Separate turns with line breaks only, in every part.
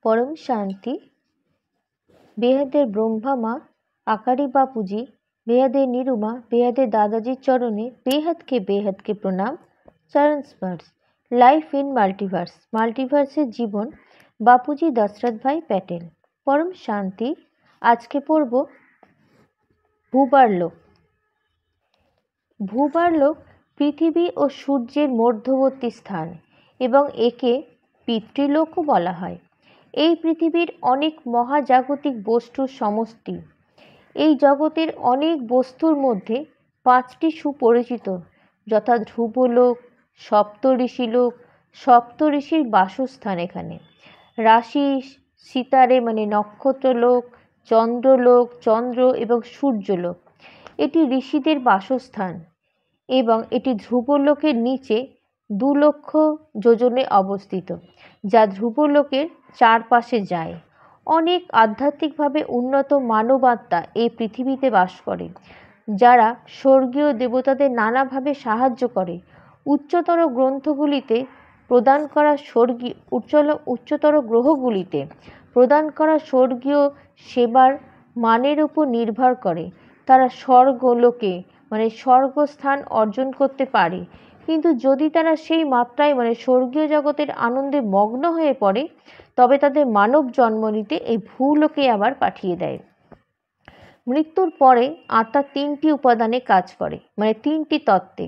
परम शांति बेहदेर ब्रह्मा माँ आकारी बापूजी बेहदेर निरुमा बेहदेर दादाजी चरणे बेहद के प्रणाम। चरण स्पर्श लाइफ इन माल्टीभार्स माल्टीभार्सের जीवन बापूजी दशरथ भाई पैटेल। परम शांति आज के पढ़ब भूबारलोक। भूबारलोक पृथिवी और सूर्येर मध्यवर्ती स्थान एवं एके पितृलोकও বলা হয়। এই পৃথিবীর অনেক মহাজাগতিক বস্তুর সমষ্টি। এই জগতের অনেক বস্তুর মধ্যে পাঁচটি সুপরিচিত যথা ধ্রুবলোক, সপ্তঋষিলোক, সপ্তঋষির বাসস্থান এখানে, রাশি সিতারে মানে নক্ষত্রলোক, চন্দ্রলোক, চন্দ্র এবং সূর্যলোক। এটি ঋষিদের বাসস্থান এবং এটি ধ্রুবলোকের নিচে 2 লক্ষ যোজনে অবস্থিত, যা ধ্রুবলোকের চারপাশে যায়। অনেক আধ্যাত্মিকভাবে উন্নত মানব আত্মা এই পৃথিবীতে বাস করে, যারা স্বর্গীয় দেবতাদের নানাভাবে সাহায্য করে। উচ্চতর গ্রন্থগুলিতে প্রদান করা উচ্চতর গ্রহগুলিতে প্রদান করা স্বর্গীয় সেবার মানের উপর নির্ভর করে তারা স্বর্গলোকে মানে স্বর্গস্থান অর্জন করতে পারে। কিন্তু যদি তারা সেই মাত্রায় মানে স্বর্গীয় জগতের আনন্দে মগ্ন হয়ে পড়ে, তবে তাদের মানব জন্ম নিতে এই ভূলোকে আবার পাঠিয়ে দেয়। মৃত্যুর পরে আত্মা 3টি উপাদানে কাজ করে, মানে 3টি তত্ত্বে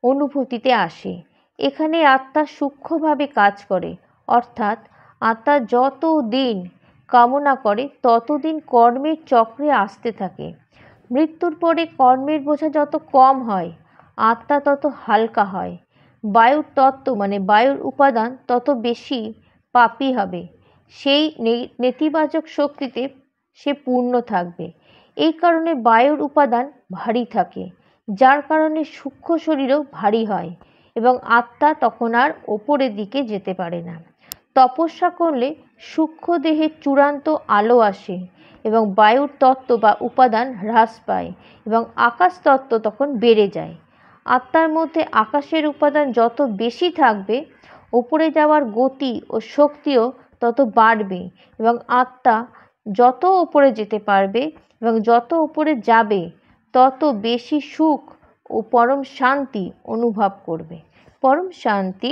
অনুভূতিতে আসে। এখানে আত্মা সূক্ষ্মভাবে কাজ করে, অর্থাৎ আত্মা যত দিন কামনা করে ততদিন কর্মের চক্রে আসতে থাকে। মৃত্যুর পরে কর্মের বোঝা যত কম হয় আত্মা তত হালকা হয়। বায়ুর তত্ত্ব মানে বায়ুর উপাদান তত বেশি পাপী হবে, সেই নেতিবাচক শক্তিতে সে পূর্ণ থাকবে। এই কারণে বায়ুর উপাদান ভারী থাকে, যার কারণে সূক্ষ্ম শরীরও ভারী হয় এবং আত্মা তখন আর ওপরের দিকে যেতে পারে না। তপস্যা করলে সূক্ষ্ম দেহের চূড়ান্ত আলো আসে এবং বায়ুর তত্ত্ব বা উপাদান হ্রাস পায় এবং আকাশ তত্ত্ব তখন বেড়ে যায়। আত্মার মধ্যে আকাশের উপাদান যত বেশি থাকবে, ওপরে যাওয়ার গতি ও শক্তিও তত বাড়বে এবং আত্মা যত ওপরে যেতে পারবে এবং যত ওপরে যাবে তত বেশি সুখ ও পরম শান্তি অনুভব করবে। পরম শান্তি।